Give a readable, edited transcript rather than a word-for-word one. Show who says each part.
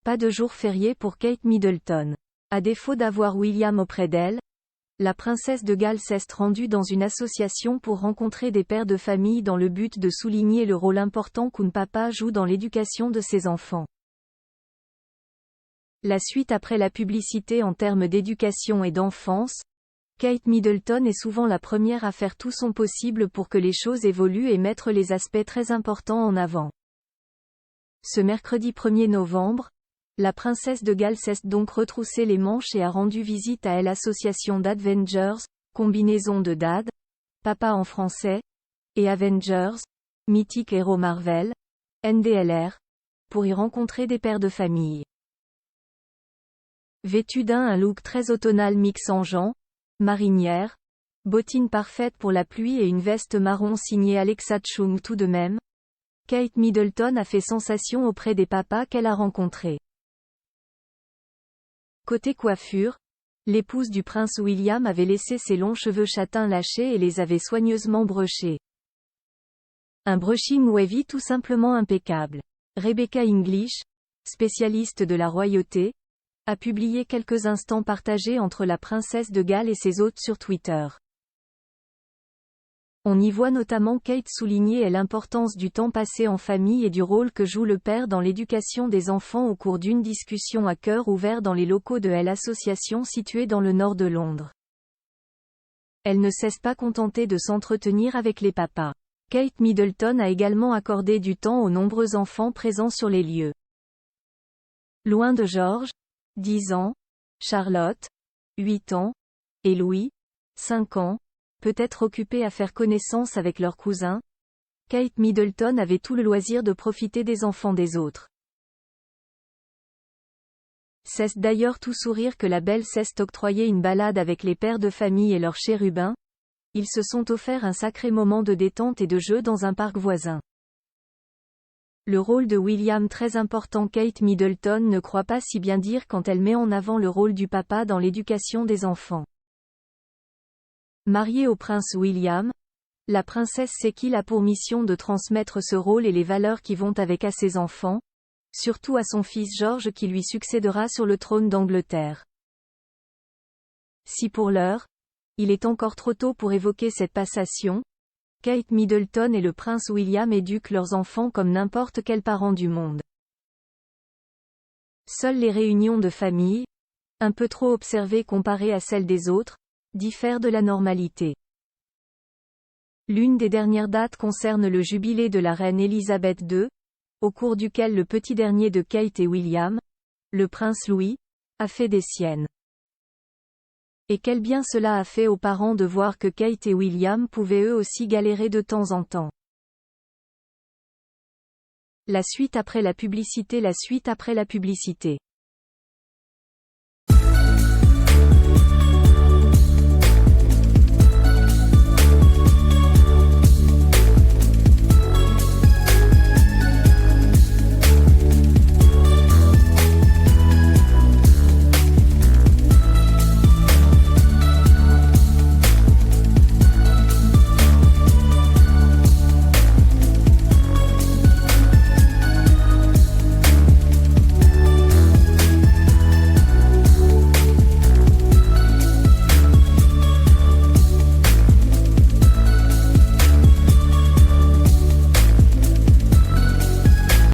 Speaker 1: Pas de jour férié pour Kate Middleton. À défaut d'avoir William auprès d'elle, la princesse de Galles s'est rendue dans une association pour rencontrer des pères de famille dans le but de souligner le rôle important qu'un papa joue dans l'éducation de ses enfants. La suite après la publicité en termes d'éducation et d'enfance, Kate Middleton est souvent la première à faire tout son possible pour que les choses évoluent et mettre les aspects très importants en avant. Ce mercredi 1er novembre, la princesse de Galles s'est donc retroussé les manches et a rendu visite à l'association d'Avengers, combinaison de Dad, papa en français, et Avengers, mythique héros Marvel, NDLR, pour y rencontrer des pères de famille. Vêtue un look très automnal mix en jean, marinière, bottines parfaites pour la pluie et une veste marron signée Alexa Chung tout de même, Kate Middleton a fait sensation auprès des papas qu'elle a rencontrés. Côté coiffure, l'épouse du prince William avait laissé ses longs cheveux châtains lâchés et les avait soigneusement brochés. Un brushing wavy tout simplement impeccable. Rebecca English, spécialiste de la royauté, a publié quelques instants partagés entre la princesse de Galles et ses hôtes sur Twitter. On y voit notamment Kate souligner l'importance du temps passé en famille et du rôle que joue le père dans l'éducation des enfants au cours d'une discussion à cœur ouvert dans les locaux de l'association située dans le nord de Londres. Elle ne cesse pas contentée de s'entretenir avec les papas. Kate Middleton a également accordé du temps aux nombreux enfants présents sur les lieux. Loin de George, 10 ans, Charlotte, 8 ans, et Louis, 5 ans, peut-être occupés à faire connaissance avec leurs cousins, Kate Middleton avait tout le loisir de profiter des enfants des autres. C'est d'ailleurs tout sourire que la belle s'est octroyé une balade avec les pères de famille et leurs chérubins. Ils se sont offerts un sacré moment de détente et de jeu dans un parc voisin. Le rôle de William très important. Kate Middleton ne croit pas si bien dire quand elle met en avant le rôle du papa dans l'éducation des enfants. Mariée au prince William, la princesse sait qu'il a pour mission de transmettre ce rôle et les valeurs qui vont avec à ses enfants, surtout à son fils George qui lui succédera sur le trône d'Angleterre. Si pour l'heure, il est encore trop tôt pour évoquer cette passation, Kate Middleton et le prince William éduquent leurs enfants comme n'importe quel parent du monde. Seules les réunions de famille, un peu trop observées comparées à celles des autres, diffèrent de la normalité. L'une des dernières dates concerne le jubilé de la reine Elisabeth II, au cours duquel le petit dernier de Kate et William, le prince Louis, a fait des siennes. Et quel bien cela a fait aux parents de voir que Kate et William pouvaient eux aussi galérer de temps en temps. La suite après la publicité.